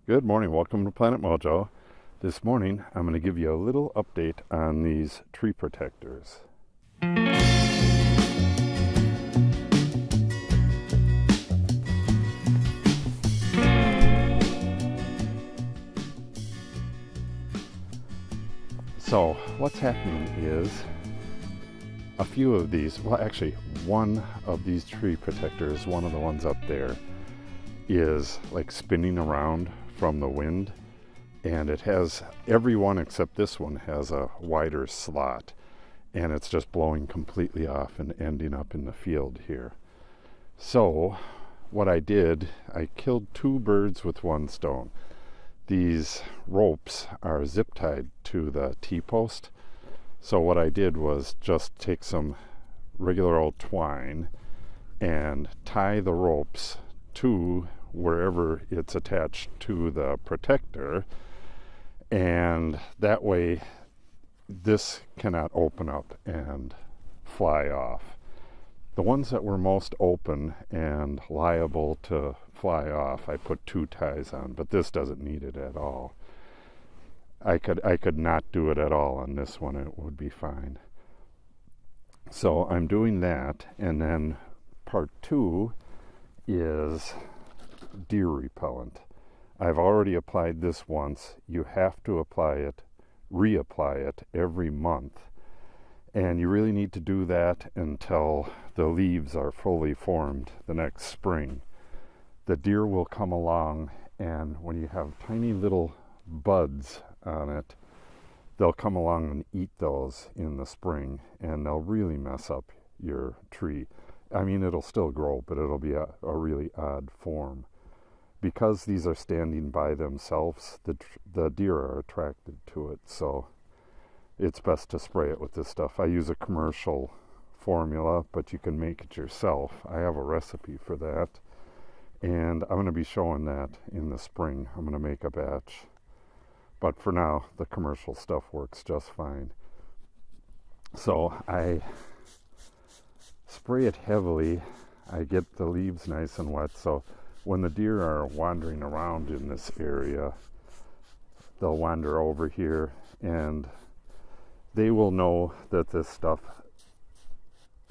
Good morning, welcome to Planet Mojo. This morning I'm going to give you a little update on these tree protectors. So what's happening is a few of these, well actually one of these tree protectors, one of the ones up there, is like spinning around from the wind, and it has, every one except this one has a wider slot, and it's just blowing completely off and ending up in the field here. So what I did, I killed two birds with one stone. These ropes are zip tied to the T-post, so what I did was just take some regular old twine and tie the ropes to wherever it's attached to the protector, and that way this cannot open up and fly off. The ones that were most open and liable to fly off, I put two ties on, but this doesn't need it at all. I could not do it at all on this one, it would be fine. So I'm doing that, and then part two is deer repellent. I've already applied this once. You have to apply it, reapply it every month, and you really need to do that until the leaves are fully formed the next spring. The deer will come along, and when you have tiny little buds on it, they'll come along and eat those in the spring, and they'll really mess up your tree. I mean, it'll still grow, but it'll be a really odd form. Because these are standing by themselves, the deer are attracted to it, so it's best to spray it with this stuff. I use a commercial formula, but you can make it yourself. I have a recipe for that, and I'm going to be showing that in the spring. I'm going to make a batch, but for now the commercial stuff works just fine. So I spray it heavily. I get the leaves nice and wet, so when the deer are wandering around in this area, they'll wander over here and they will know that this stuff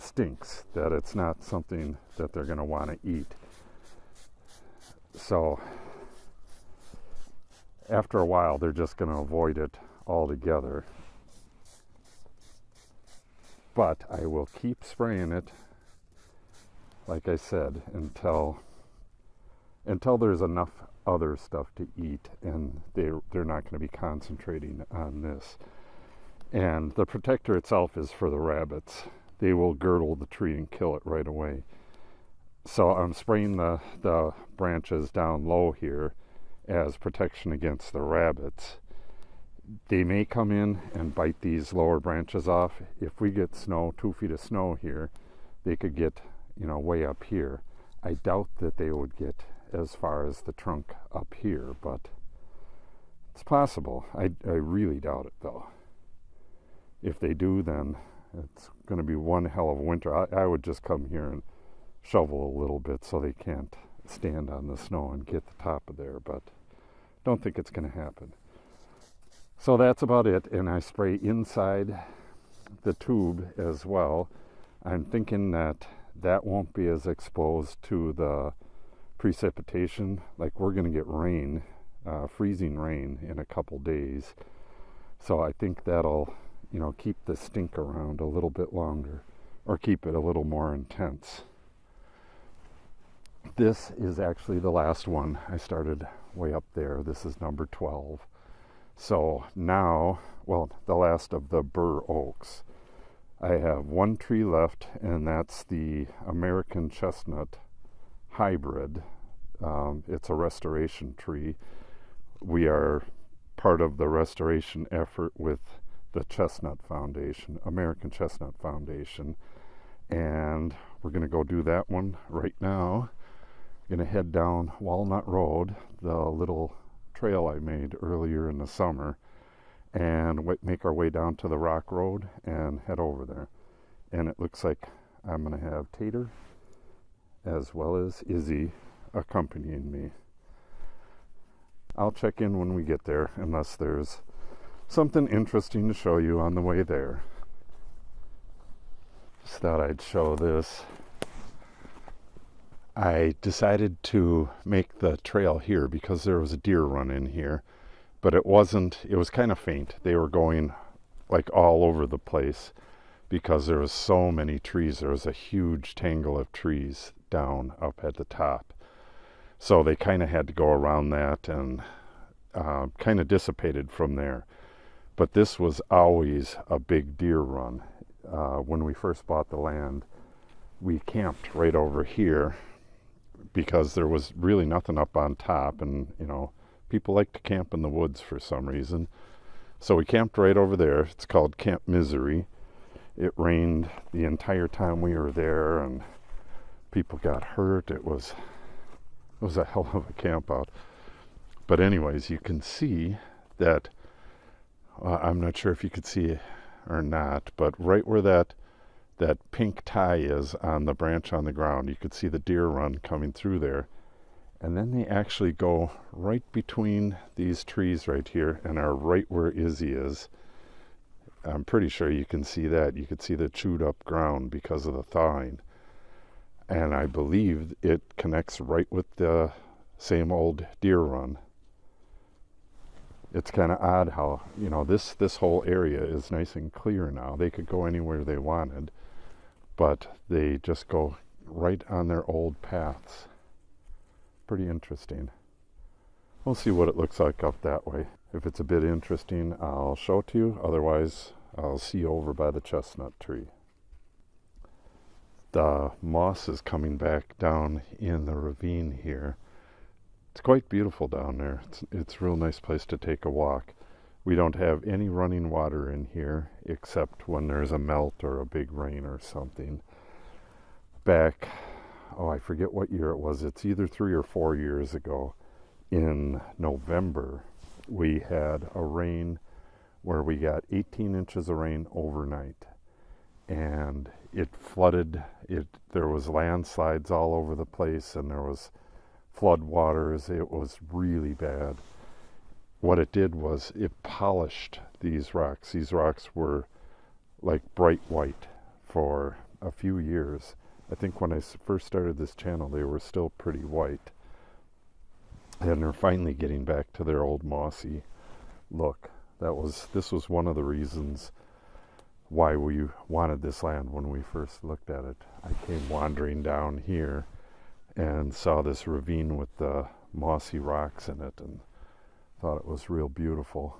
stinks, that it's not something that they're going to want to eat. So after a while, they're just going to avoid it altogether. But I will keep spraying it, like I said, until there's enough other stuff to eat, and they're not going to be concentrating on this. And the protector itself is for the rabbits. They will girdle the tree and kill it right away. So I'm spraying the branches down low here as protection against the rabbits. They may come in and bite these lower branches off. If we get snow, 2 feet of snow here, they could get, way up here. I doubt that they would get as far as the trunk up here, but it's possible. I really doubt it, though. If they do, then it's going to be one hell of a winter. I would just come here and shovel a little bit so they can't stand on the snow and get the top of there, but don't think it's going to happen. So that's about it, and I spray inside the tube as well. I'm thinking that won't be as exposed to the precipitation. Like, we're going to get rain, freezing rain in a couple days, so I think that'll keep the stink around a little bit longer, or keep it a little more intense. This is actually the last one. I started way up there. This is number 12. So now, the last of the bur oaks. I have one tree left, and that's the American Chestnut hybrid. It's a restoration tree. We are part of the restoration effort with the Chestnut Foundation, American Chestnut Foundation, and we're going to go do that one right now. Going to head down Walnut Road, the little trail I made earlier in the summer, and make our way down to the Rock Road and head over there. And it looks like I'm going to have Tater as well as Izzy accompanying me. I'll check in when we get there, unless there's something interesting to show you on the way there. Just thought I'd show this. I decided to make the trail here because there was a deer run in here, but it was kind of faint. They were going like all over the place because there was so many trees. There was a huge tangle of trees down up at the top. So they kind of had to go around that and kind of dissipated from there. But this was always a big deer run. When we first bought the land, we camped right over here because there was really nothing up on top, and people like to camp in the woods for some reason. So we camped right over there. It's called Camp Misery. It rained the entire time we were there, and people got hurt. It was a hell of a camp out. But anyways, you can see that, I'm not sure if you could see it or not, but right where that pink tie is on the branch on the ground, you could see the deer run coming through there. And then they actually go right between these trees right here and are right where Izzy is. I'm pretty sure you can see that. You could see the chewed up ground because of the thawing. And I believe it connects right with the same old deer run. It's kind of odd how, this whole area is nice and clear now. They could go anywhere they wanted, but they just go right on their old paths. Pretty interesting. We'll see what it looks like up that way. If it's a bit interesting, I'll show it to you. Otherwise, I'll see you over by the chestnut tree. The moss is coming back down in the ravine here. It's quite beautiful down there. It's a real nice place to take a walk. We don't have any running water in here except when there's a melt or a big rain or something. Back, I forget what year it was. It's either 3 or 4 years ago. In November, we had a rain where we got 18 inches of rain overnight. And it flooded. There was landslides all over the place, and there was flood waters. It was really bad. What it did was it polished these rocks. These rocks were like bright white for a few years. I think when I first started this channel, they were still pretty white. And they're finally getting back to their old mossy look. This was one of the reasons why we wanted this land when we first looked at it. I came wandering down here and saw this ravine with the mossy rocks in it and thought it was real beautiful.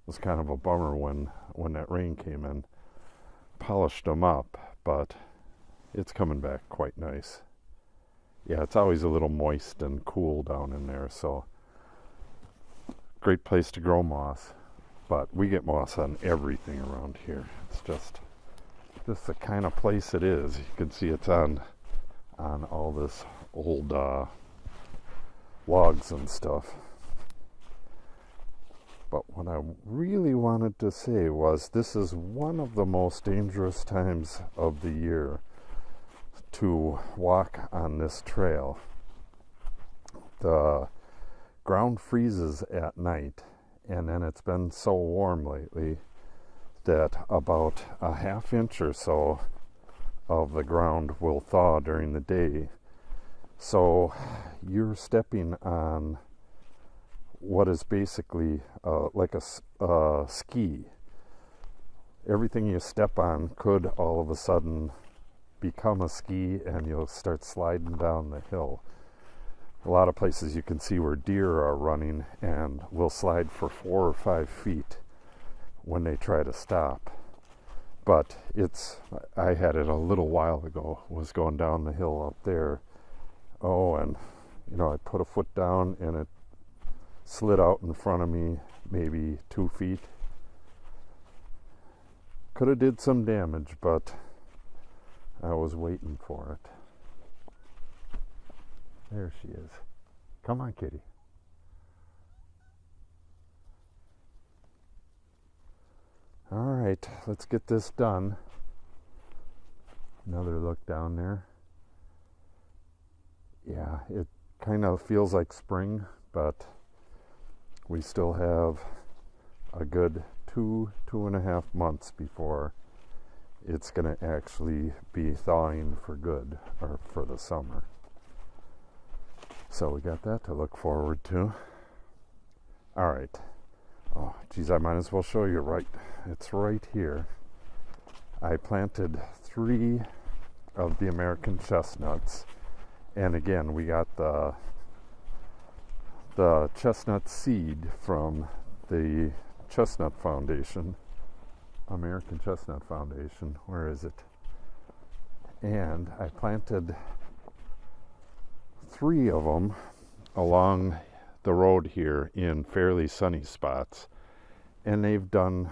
It was kind of a bummer when that rain came in, polished them up, but it's coming back quite nice. Yeah, it's always a little moist and cool down in there, so great place to grow moss. But we get moss on everything around here. It's just the kind of place it is. You can see it's on all this old logs and stuff. But what I really wanted to say was this is one of the most dangerous times of the year to walk on this trail. The ground freezes at night, and then it's been so warm lately that about a half inch or so of the ground will thaw during the day. So you're stepping on what is basically like a ski. Everything you step on could all of a sudden become a ski, and you'll start sliding down the hill. A lot of places you can see where deer are running and will slide for 4 or 5 feet when they try to stop. But I had it a little while ago, was going down the hill up there. And I put a foot down and it slid out in front of me maybe 2 feet. Could have did some damage, but I was waiting for it. There she is. Come on, kitty. All right, let's get this done. Another look down there. Yeah, it kind of feels like spring, but we still have a good 2.5 months before it's going to actually be thawing for good, or for the summer. So we got that to look forward to. All right. Oh, geez, I might as well show you right. It's right here. I planted 3 of the American chestnuts. And again, we got the chestnut seed from the Chestnut Foundation, American Chestnut Foundation. Where is it? And I planted 3 of them along the road here in fairly sunny spots, and they've done,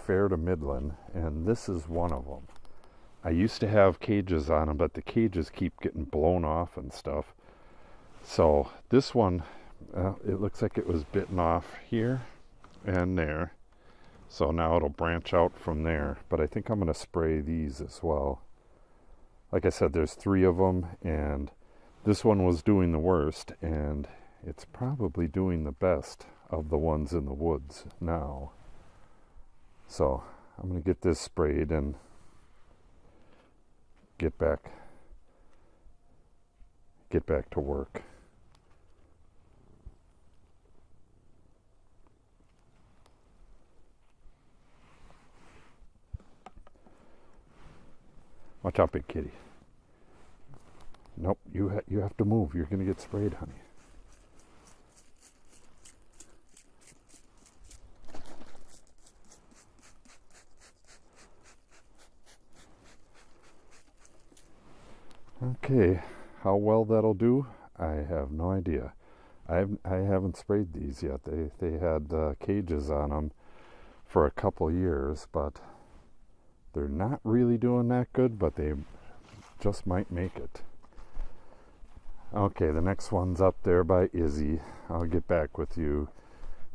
fair to middling, and this is one of them. I used to have cages on them, but the cages keep getting blown off and stuff. So this one, it looks like it was bitten off here and there, so now it'll branch out from there. But I think I'm going to spray these as well. Like I said, there's 3 of them, and this one was doing the worst, and it's probably doing the best of the ones in the woods now. So I'm going to get this sprayed and get back to work. Watch out, big kitty. Nope, you have to move. You're going to get sprayed, honey. Okay, how well that'll do, I have no idea. I haven't sprayed these yet. They had cages on them for a couple years, but they're not really doing that good, but they just might make it. Okay, the next one's up there by Izzy. I'll get back with you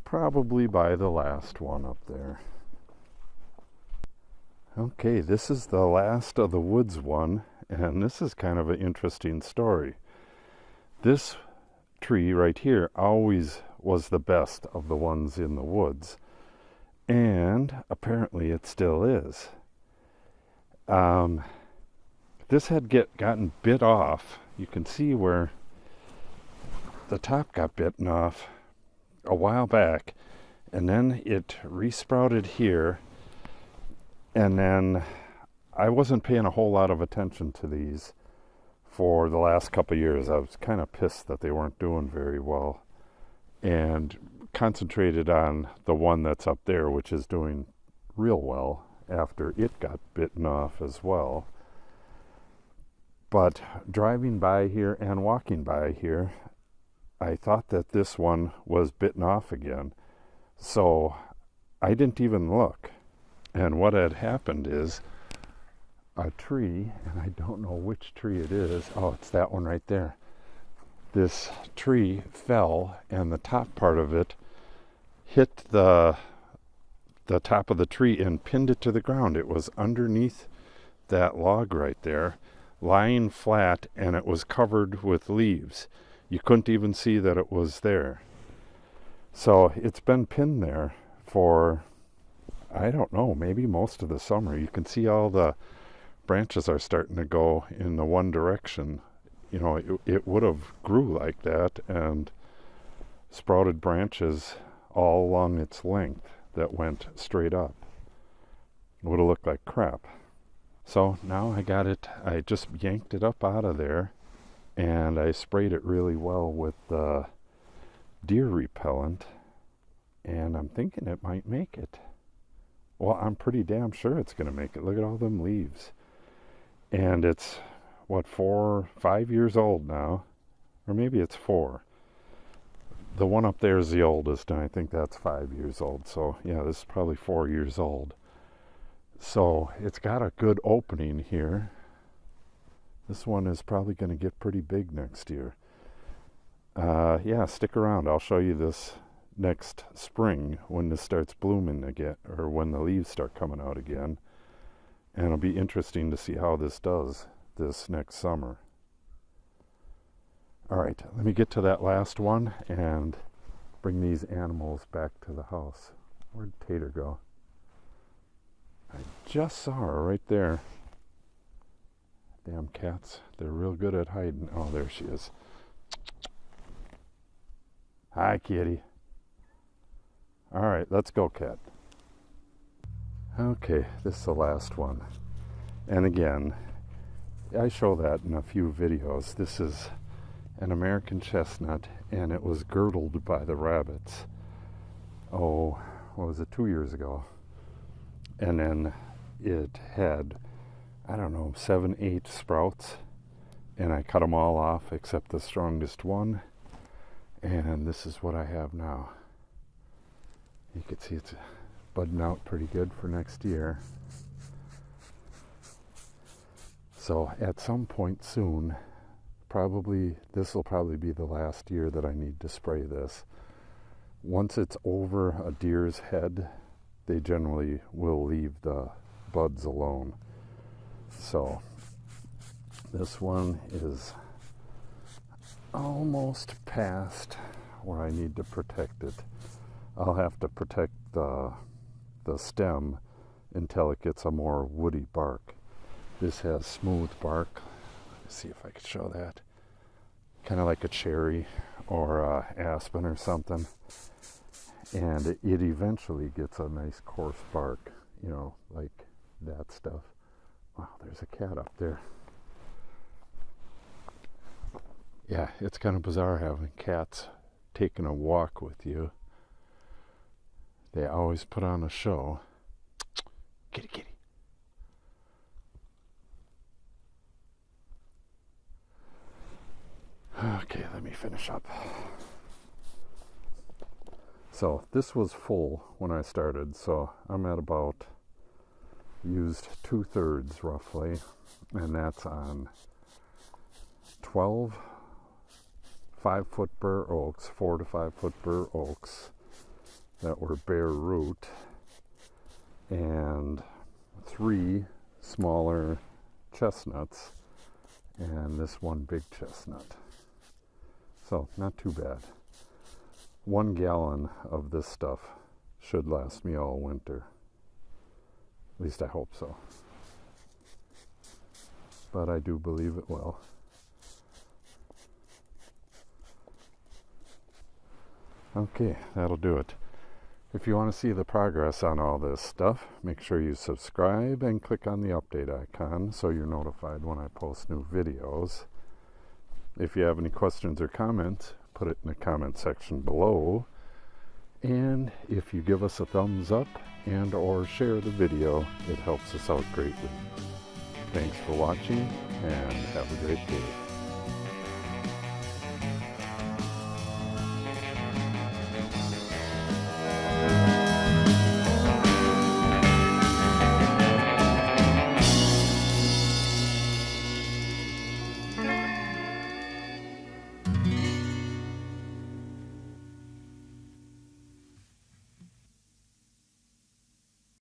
probably by the last one up there. Okay, this is the last of the woods one, and this is kind of an interesting story. This tree right here always was the best of the ones in the woods, and apparently it still is. This had gotten bit off. You can see where the top got bitten off a while back, and then it resprouted here, and then I wasn't paying a whole lot of attention to these for the last couple of years. I was kind of pissed that they weren't doing very well, and concentrated on the one that's up there, which is doing real well after it got bitten off as well. But driving by here and walking by here, I thought that this one was bitten off again. So I didn't even look. And what had happened is a tree, and I don't know which tree it is. Oh, it's that one right there. This tree fell, and the top part of it hit the top of the tree and pinned it to the ground. It was underneath that log right there, lying flat, and it was covered with leaves. You couldn't even see that it was there. So it's been pinned there for, I don't know, maybe most of the summer. You can see all the branches are starting to go in the one direction. It would have grew like that and sprouted branches all along its length that went straight up. It would have looked like crap. So now I got it, I just yanked it up out of there, and I sprayed it really well with the deer repellent, and I'm thinking it might make it. Well, I'm pretty damn sure it's going to make it. Look at all them leaves. And it's, 5 years old now? Or maybe it's 4. The one up there is the oldest, and I think that's 5 years old. So, yeah, this is probably 4 years old. So, it's got a good opening here. This one is probably going to get pretty big next year. Yeah, stick around. I'll show you this next spring when this starts blooming again, or when the leaves start coming out again. And it'll be interesting to see how this does this next summer. All right, let me get to that last one, and bring these animals back to the house. Where'd Tater go? I just saw her right there. Damn cats, they're real good at hiding. Oh, there she is. Hi, kitty. All right, let's go, cat. Okay, this is the last one. And again, I show that in a few videos. This is an American chestnut, and it was girdled by the rabbits. Oh, what was it, 2 years ago? And then it had, I don't know, 7, 8 sprouts, and I cut them all off except the strongest one, and this is what I have now. You can see it's budding out pretty good for next year. So at some point soon, this will probably be the last year that I need to spray this. Once it's over a deer's head, they generally will leave the buds alone. So this one is almost past where I need to protect it. I'll have to protect the stem until it gets a more woody bark. This has smooth bark. Let's see if I can show that. Kind of like a cherry or a aspen or something. And it eventually gets a nice coarse bark, you know, like that stuff. Wow, there's a cat up there. Yeah, it's kind of bizarre having cats taking a walk with you. They always put on a show. Kitty, kitty. Okay, let me finish up. So this was full when I started, so I'm at about, used 2/3 roughly, and that's on 12 5-foot bur oaks, 4 to 5 foot bur oaks that were bare root, and 3 smaller chestnuts, and this one big chestnut. So not too bad. 1 gallon of this stuff should last me all winter. At least I hope so. But I do believe it will. Okay, that'll do it. If you want to see the progress on all this stuff, make sure you subscribe and click on the update icon so you're notified when I post new videos. If you have any questions or comments, put it in the comment section below. And if you give us a thumbs up and or share the video, it helps us out greatly. Thanks for watching and have a great day.